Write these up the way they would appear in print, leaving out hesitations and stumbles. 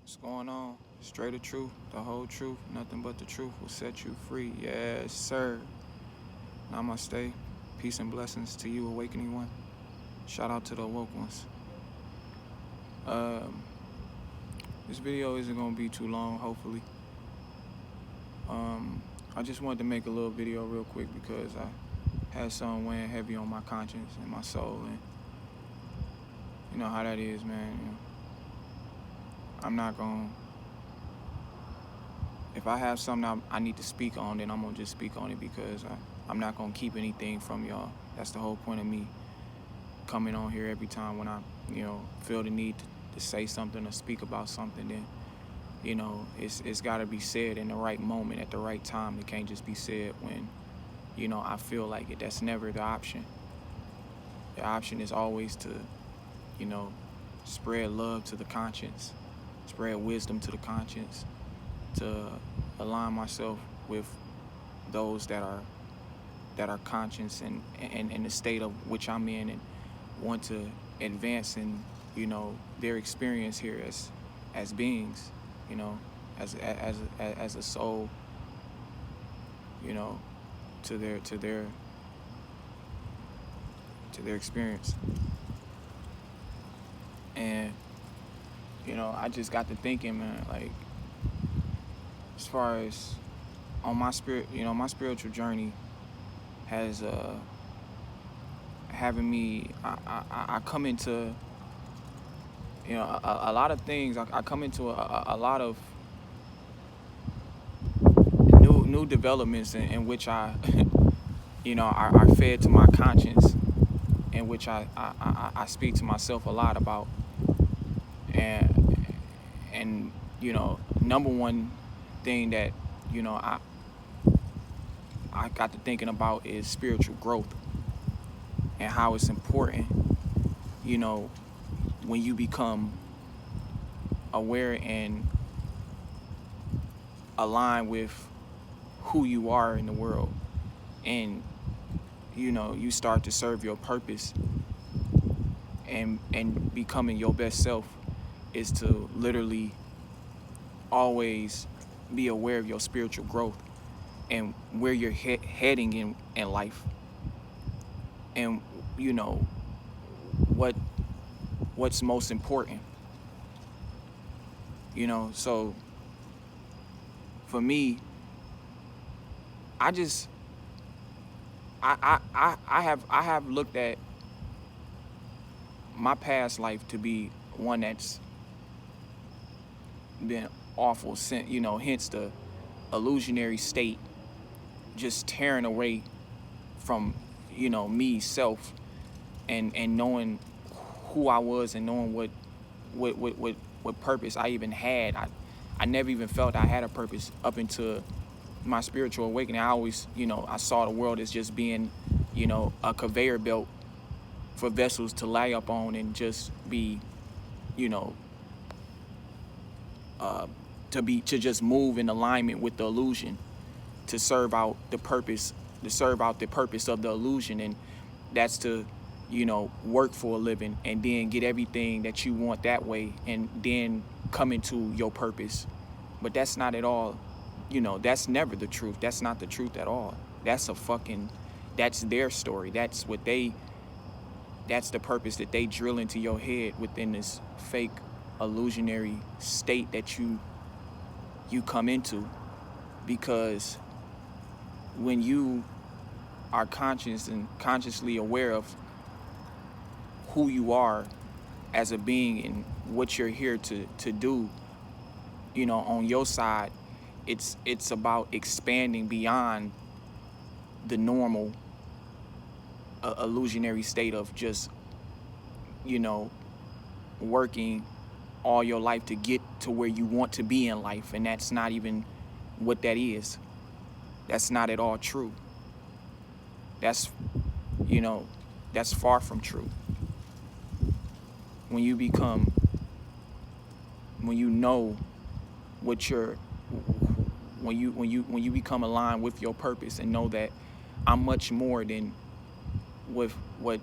What's going on? Straight the truth, the whole truth, nothing but the truth will set you free. Yes, sir. Namaste. Peace and blessings to you, awakening one. Shout out to the awoke ones. Um, this video isn't gonna be too long, hopefully. I just wanted to make a little video real quick because I had something weighing heavy on my conscience and my soul, and you know how that is, man. You know, I'm not gonna. If I have something I need to speak on, then I'm gonna just speak on it because I'm not gonna keep anything from y'all. That's the whole point of me coming on here every time when I, feel the need to say something or speak about something. Then, it's got to be said in the right moment at the right time. It can't just be said when, I feel like it. That's never the option. The option is always to, spread love to the conscience, spread wisdom to the conscience, to align myself with those that are conscious and in the state of which I'm in, and want to advance in their experience here as beings, as a soul, to their experience. And I just got to thinking, man, like, as far as on my spirit, my spiritual journey has having me. I come into a lot of things. I come into a lot of new developments in which I are fed to my conscience, in which I speak to myself a lot about, and number one thing that I got to thinking about is spiritual growth and how it's important, when you become aware and aligned with who you are in the world, and you start to serve your purpose, and becoming your best self is to literally always be aware of your spiritual growth and where you're heading in life, and what's most important. So for me, I just I have looked at my past life to be one that's been awful, hence the illusionary state, just tearing away from me self, and knowing who I was, and knowing what purpose I even had. I never even felt I had a purpose up until my spiritual awakening. I always, I saw the world as just being, a conveyor belt for vessels to lay up on and just be, you know, to just move in alignment with the illusion, to serve out the purpose, of the illusion, and that's to, work for a living and then get everything that you want that way, and then come into your purpose. But that's not at all, that's never the truth. That's not the truth at all. That's their story. That's the purpose that they drill into your head within this fake illusionary state that you come into. Because when you are conscious and consciously aware of who you are as a being and what you're here to do, on your side, it's about expanding beyond the normal illusionary state of just, working all your life to get to where you want to be in life. And that's not even what that is. That's not at all true. That's far from true. When you know what you're, when you become aligned with your purpose and know that I'm much more than with what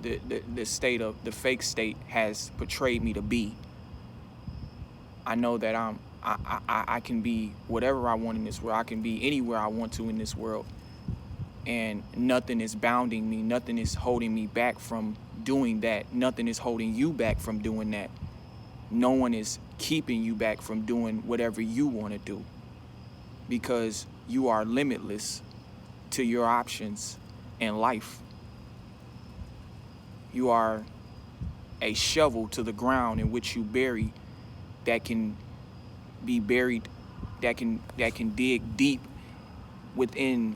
the state of the fake state has portrayed me to be. I know that I can be whatever I want in this world. I can be anywhere I want to in this world. And nothing is bounding me. Nothing is holding me back from doing that. Nothing is holding you back from doing that. No one is keeping you back from doing whatever you want to do, because you are limitless to your options in life. You are a shovel to the ground in which you bury, that can be buried, that can dig deep within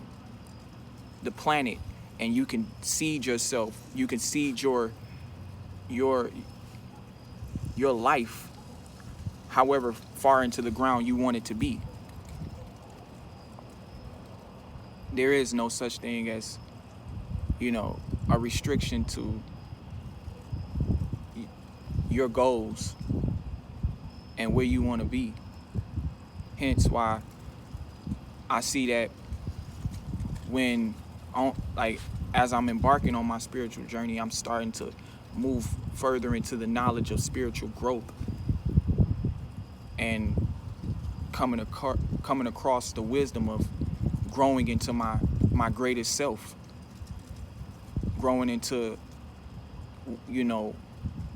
the planet, and you can seed yourself. You can seed your life however far into the ground you want it to be. There is no such thing as, a restriction to your goals and where you want to be. Hence why I see that as I'm embarking on my spiritual journey, I'm starting to move further into the knowledge of spiritual growth and coming across the wisdom of growing into my greatest self, growing into,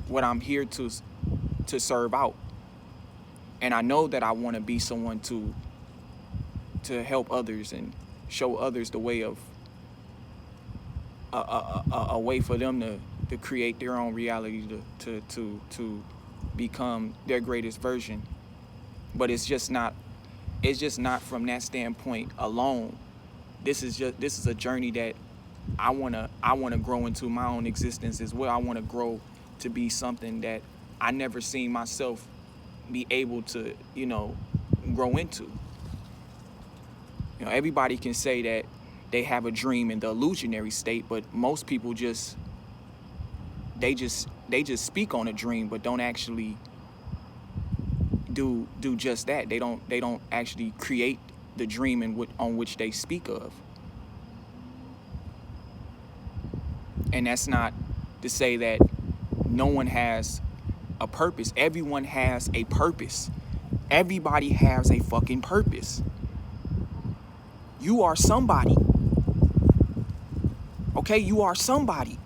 what I'm here to serve out. And I know that I want to be someone to help others and show others the way of a way for them to create their own reality, to become their greatest version. But it's just not from that standpoint alone. This is a journey that I wanna grow into my own existence as well. I wanna grow to be something that I never seen myself be able to, grow into. Everybody can say that they have a dream in the illusionary state, but most people just speak on a dream, but don't actually do just that. They don't actually create the dream on which they speak of. And that's not to say that no one has a purpose. Everyone has a purpose. Everybody has a fucking purpose. You are somebody. Okay, you are somebody.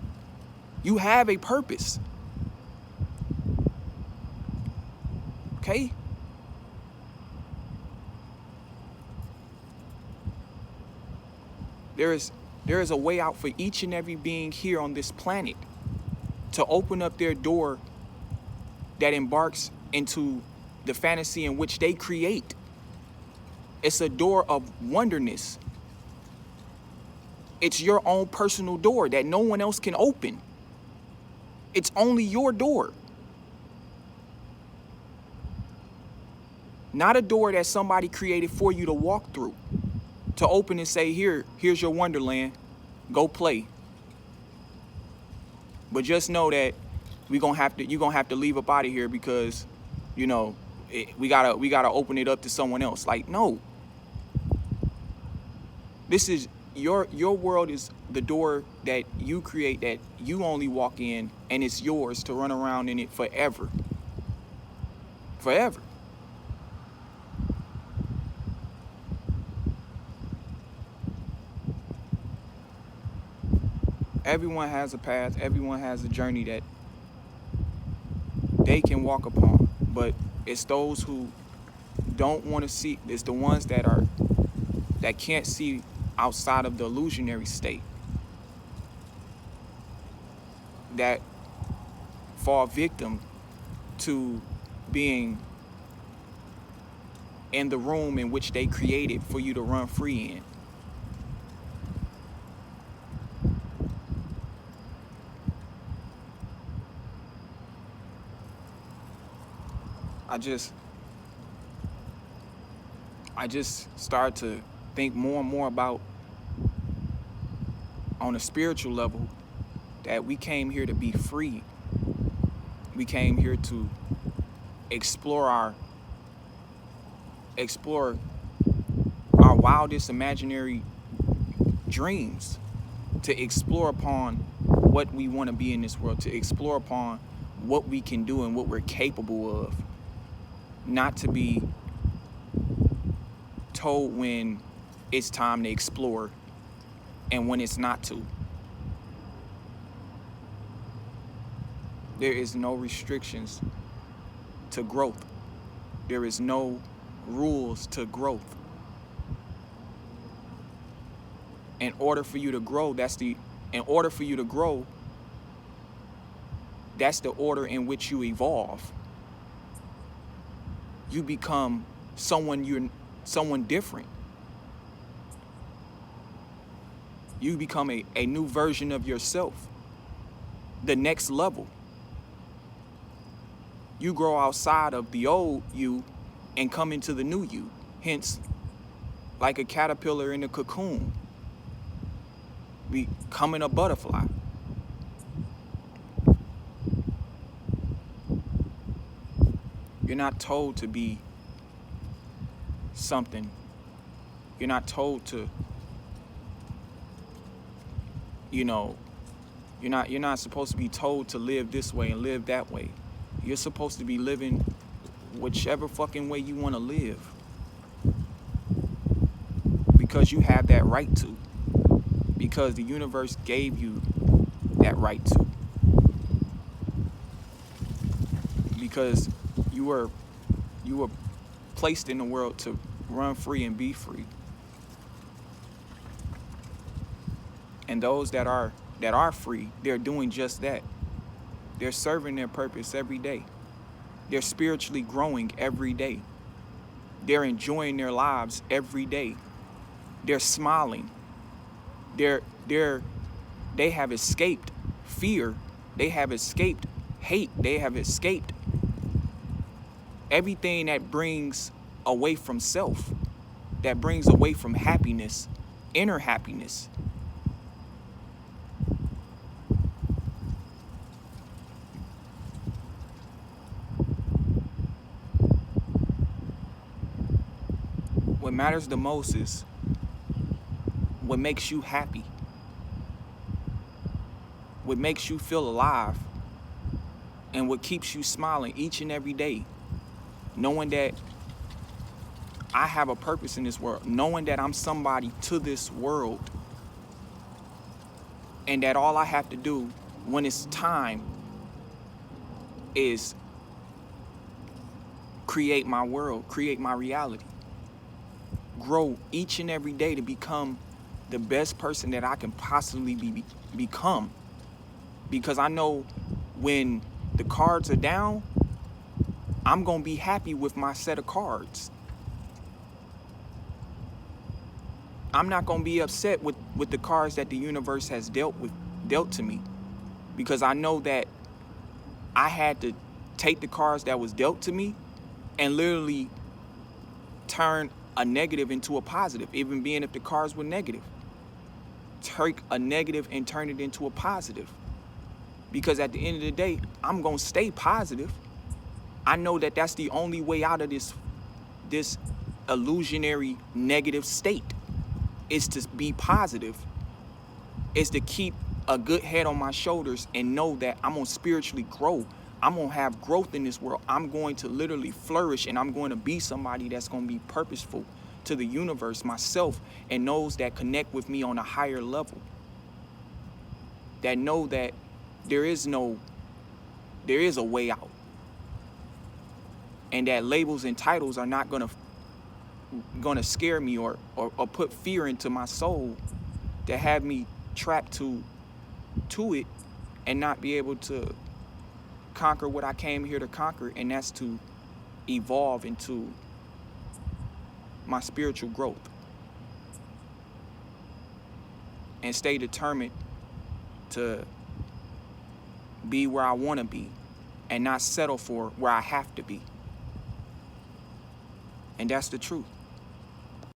You have a purpose. Okay? There is a way out for each and every being here on this planet to open up their door that embarks into the fantasy in which they create. It's a door of wonderness. It's your own personal door that no one else can open. It's only your door. Not a door that somebody created for you to walk through, to open and say, here's your wonderland, go play. But just know that you're gonna have to leave up out of here because, we gotta open it up to someone else. Like, no. This is your world, is the door that you create, that you only walk in, and it's yours to run around in it forever. Forever. Everyone has a path. Everyone has a journey that they can walk upon. But it's those who don't want to see. It's the ones that can't see outside of the illusionary state, that fall victim to being in the room in which they created for you to run free in. I just started to think more and more about, on a spiritual level, that we came here to be free. We came here to explore our wildest imaginary dreams, to explore upon what we want to be in this world, to explore upon what we can do and what we're capable of. not to be told when it's time to explore and when it's not to. There is no restrictions to growth. There is no rules to growth. In order for you to grow, that's the order in which you evolve. You become someone different. You become a new version of yourself. The next level. You grow outside of the old you and come into the new you. Hence, like a caterpillar in a cocoon, becoming a butterfly. You're not told to be something. You're not told to, you're not supposed to be told to live this way and live that way. You're supposed to be living whichever fucking way you want to live. Because you have that right to. Because the universe gave you that right to. Because you were placed in the world to run free and be free. And those that are free, they're doing just that. They're serving their purpose every day. They're spiritually growing every day. They're enjoying their lives every day. They're smiling. They have escaped fear. They have escaped hate. They have escaped everything that brings away from self, that brings away from happiness, inner happiness. What matters the most is what makes you happy, what makes you feel alive, and what keeps you smiling each and every day, knowing that I have a purpose in this world, knowing that I'm somebody to this world, and that all I have to do when it's time is create my world, create my reality. Grow each and every day to become the best person that I can possibly become. Because I know when the cards are down, I'm going to be happy with my set of cards. I'm not going to be upset with the cards that the universe has dealt to me. Because I know that I had to take the cards that was dealt to me and literally turn a negative into a positive, even being if the cards were negative. Take a negative and turn it into a positive. Because at the end of the day, I'm going to stay positive. I know that that's the only way out of this illusionary negative state, is to be positive, is to keep a good head on my shoulders and know that I'm going to spiritually grow. I'm going to have growth in this world. I'm going to literally flourish, and I'm going to be somebody that's going to be purposeful to the universe, myself, and those that connect with me on a higher level. That know that there is a way out. And that labels and titles are not gonna scare me or put fear into my soul to have me trapped to it and not be able to conquer what I came here to conquer, and that's to evolve into my spiritual growth and stay determined to be where I want to be and not settle for where I have to be. And that's the truth.